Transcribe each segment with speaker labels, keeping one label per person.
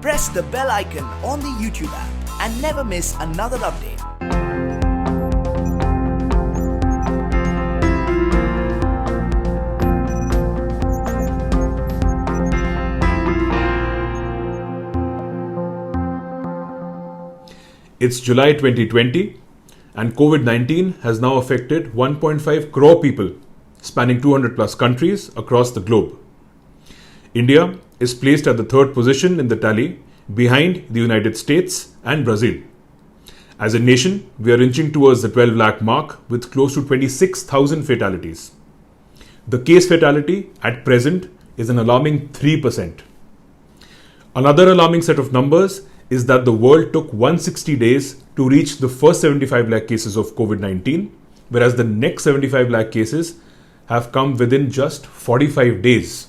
Speaker 1: press the bell icon on the YouTube app and never miss another update.
Speaker 2: It's July 2020 and COVID-19 has now affected 1.5 crore people spanning 200 plus countries across the globe. India is placed at the third position in the tally behind the United States and Brazil. As a nation, we are inching towards the 12 lakh mark with close to 26,000 fatalities. The case fatality at present is an alarming 3%. Another alarming set of numbers is that the world took 160 days to reach the first 75 lakh cases of COVID-19, whereas the next 75 lakh cases have come within just 45 days.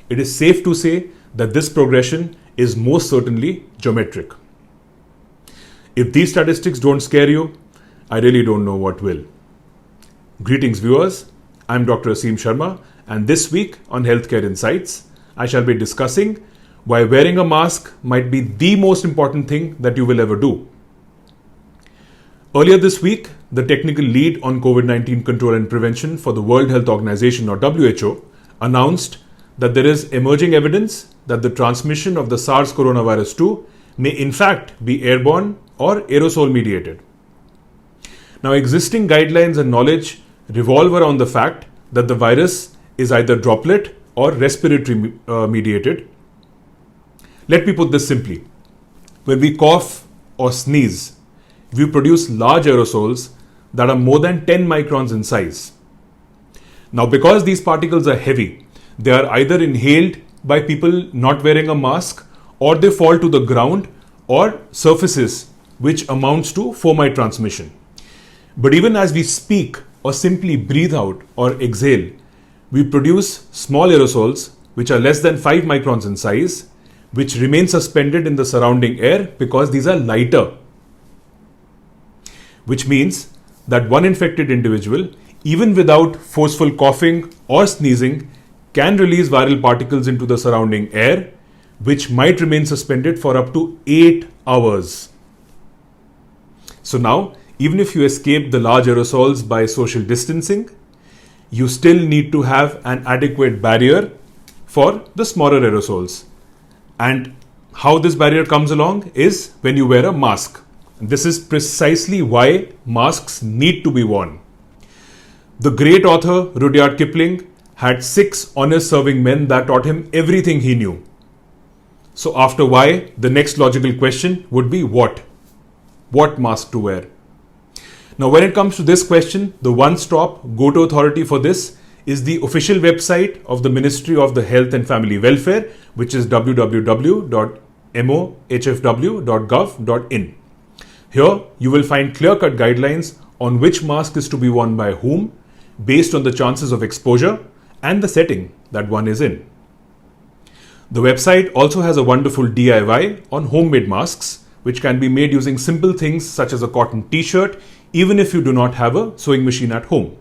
Speaker 2: It is safe to say that this progression is most certainly geometric. If these statistics don't scare you, I really don't know what will. Greetings viewers, I'm Dr. Aseem Sharma, and this week on Healthcare Insights, I shall be discussing why wearing a mask might be the most important thing that you will ever do. Earlier this week, the technical lead on COVID-19 control and prevention for the World Health Organization or WHO announced that there is emerging evidence that the transmission of the SARS coronavirus 2 may in fact be airborne or aerosol mediated. Now, existing guidelines and knowledge revolve around the fact that the virus is either droplet or respiratory mediated. Let me put this simply. When we cough or sneeze, we produce large aerosols that are more than 10 microns in size. Now, because these particles are heavy, they are either inhaled by people not wearing a mask, or they fall to the ground or surfaces, which amounts to fomite transmission. But even as we speak or simply breathe out or exhale, we produce small aerosols which are less than 5 microns in size, which remain suspended in the surrounding air because these are lighter. Which means that one infected individual, even without forceful coughing or sneezing, can release viral particles into the surrounding air, which might remain suspended for up to 8 hours. So now, even if you escape the large aerosols by social distancing, you still need to have an adequate barrier for the smaller aerosols. And how this barrier comes along is when you wear a mask. This is precisely why masks need to be worn. The great author Rudyard Kipling had 6 honor-serving men that taught him everything he knew. So after why, the next logical question would be what? What mask to wear? Now when it comes to this question, the one-stop go-to authority for this is the official website of the Ministry of the Health and Family Welfare, which is www.mohfw.gov.in. Here, you will find clear-cut guidelines on which mask is to be worn by whom, based on the chances of exposure and the setting that one is in. The website also has a wonderful DIY on homemade masks, which can be made using simple things such as a cotton t-shirt, even if you do not have a sewing machine at home.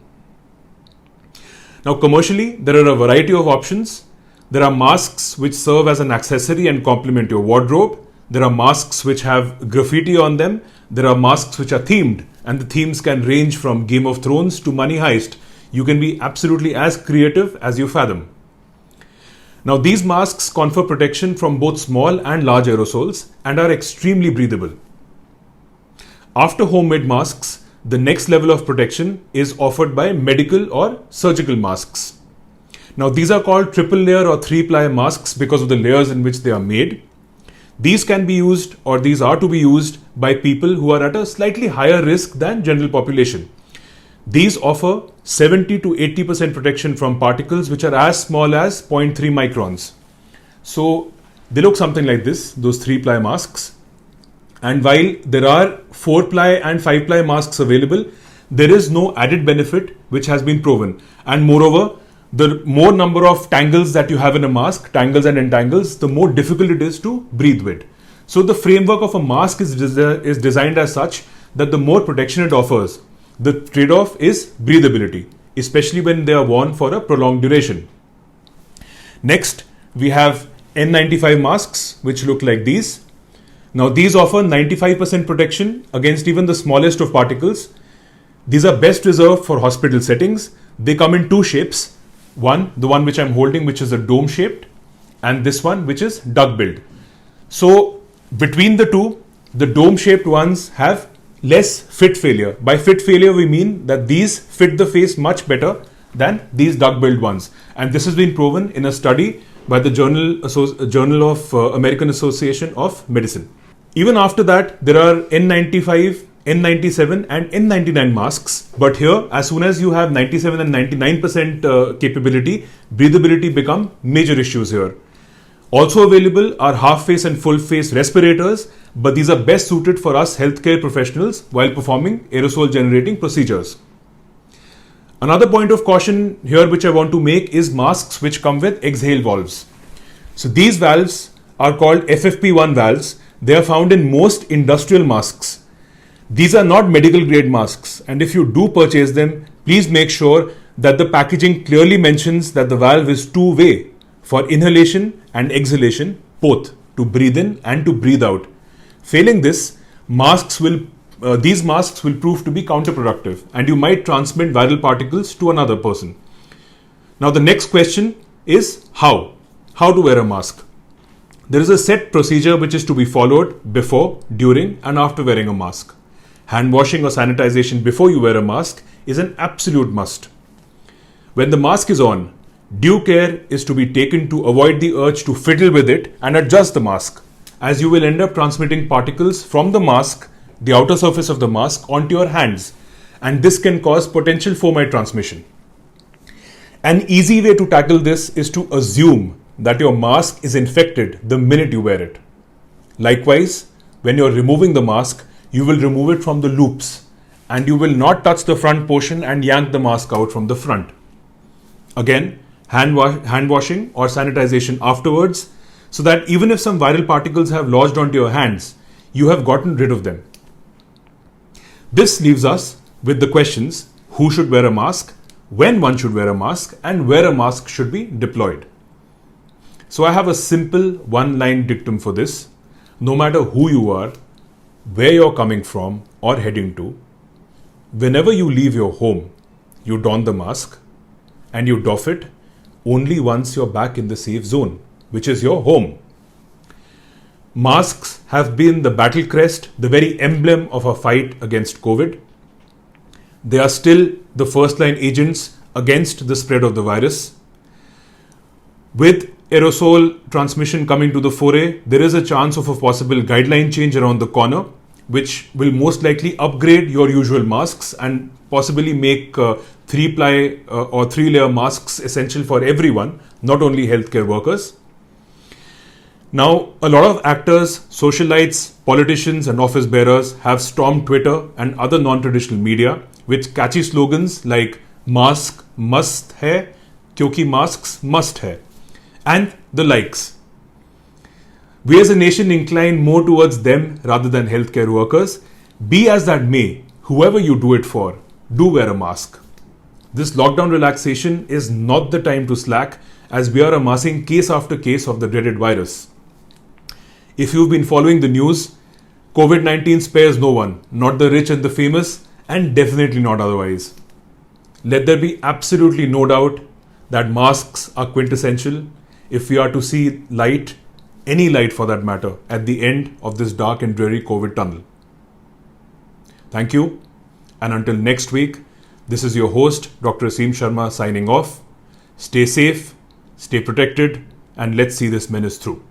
Speaker 2: Now, commercially, there are a variety of options. There are masks which serve as an accessory and complement your wardrobe. There are masks which have graffiti on them. There are masks which are themed, and the themes can range from Game of Thrones to Money Heist. You can be absolutely as creative as you fathom. Now, these masks confer protection from both small and large aerosols and are extremely breathable. After homemade masks, the next level of protection is offered by medical or surgical masks. Now, these are called triple layer or 3-ply masks because of the layers in which they are made. These can be used, or these are to be used, by people who are at a slightly higher risk than general population. These offer 70 to 80% protection from particles which are as small as 0.3 microns. So they look something like this, those 3-ply masks. And while there are 4-ply and 5-ply masks available, there is no added benefit which has been proven. And moreover, the more number of tangles that you have in a mask, tangles and entangles, the more difficult it is to breathe with. So the framework of a mask is designed as such that the more protection it offers, the trade-off is breathability, especially when they are worn for a prolonged duration. Next, we have N95 masks, which look like these. Now, these offer 95% protection against even the smallest of particles. These are best reserved for hospital settings. They come in two shapes. One, the one which I'm holding, which is a dome shaped, and this one, which is duck billed. So, between the two, the dome shaped ones have less fit failure. By fit failure, we mean that these fit the face much better than these duck billed ones. And this has been proven in a study by the Journal of American Association of Medicine. Even after that, there are N95, N97 and N99 masks. But here, as soon as you have 97 and 99% capability, breathability become major issues here. Also available are half face and full face respirators, but these are best suited for us healthcare professionals while performing aerosol generating procedures. Another point of caution here which I want to make is masks which come with exhale valves. So these valves are called FFP1 valves. They are found in most industrial masks. These are not medical grade masks, and if you do purchase them, please make sure that the packaging clearly mentions that the valve is two-way for inhalation and exhalation, both to breathe in and to breathe out. Failing this, these masks will prove to be counterproductive, and you might transmit viral particles to another person. Now the next question is how to wear a mask. There is a set procedure which is to be followed before, during and after wearing a mask. Hand washing or sanitization before you wear a mask is an absolute must. When the mask is on, due care is to be taken to avoid the urge to fiddle with it and adjust the mask, as you will end up transmitting particles from the mask, the outer surface of the mask, onto your hands, and this can cause potential fomite transmission. An easy way to tackle this is to assume that your mask is infected the minute you wear it. Likewise, when you're removing the mask, you will remove it from the loops, and you will not touch the front portion and yank the mask out from the front. Again, hand washing or sanitization afterwards, so that even if some viral particles have lodged onto your hands, you have gotten rid of them. This leaves us with the questions: who should wear a mask, when one should wear a mask, and where a mask should be deployed. So I have a simple one-line dictum for this. No matter who you are, where you're coming from or heading to, whenever you leave your home, you don the mask, and you doff it only once you're back in the safe zone, which is your home. Masks have been the battle crest, the very emblem of our fight against COVID. They are still the first line agents against the spread of the virus. With aerosol transmission coming to the foray, there is a chance of a possible guideline change around the corner, which will most likely upgrade your usual masks and possibly make 3-ply or 3-layer masks essential for everyone, not only healthcare workers. Now, a lot of actors, socialites, politicians and office bearers have stormed Twitter and other non-traditional media with catchy slogans like "Mask must hai, kyunki masks must hai," and the likes. We as a nation incline more towards them rather than healthcare workers. Be as that may, whoever you do it for, do wear a mask. This lockdown relaxation is not the time to slack, as we are amassing case after case of the dreaded virus. If you've been following the news, COVID-19 spares no one, not the rich and the famous, and definitely not otherwise. Let there be absolutely no doubt that masks are quintessential if we are to see light, any light for that matter, at the end of this dark and dreary COVID tunnel. Thank you, and until next week, this is your host, Dr. Aseem Sharma, signing off. Stay safe, stay protected, and let's see this menace through.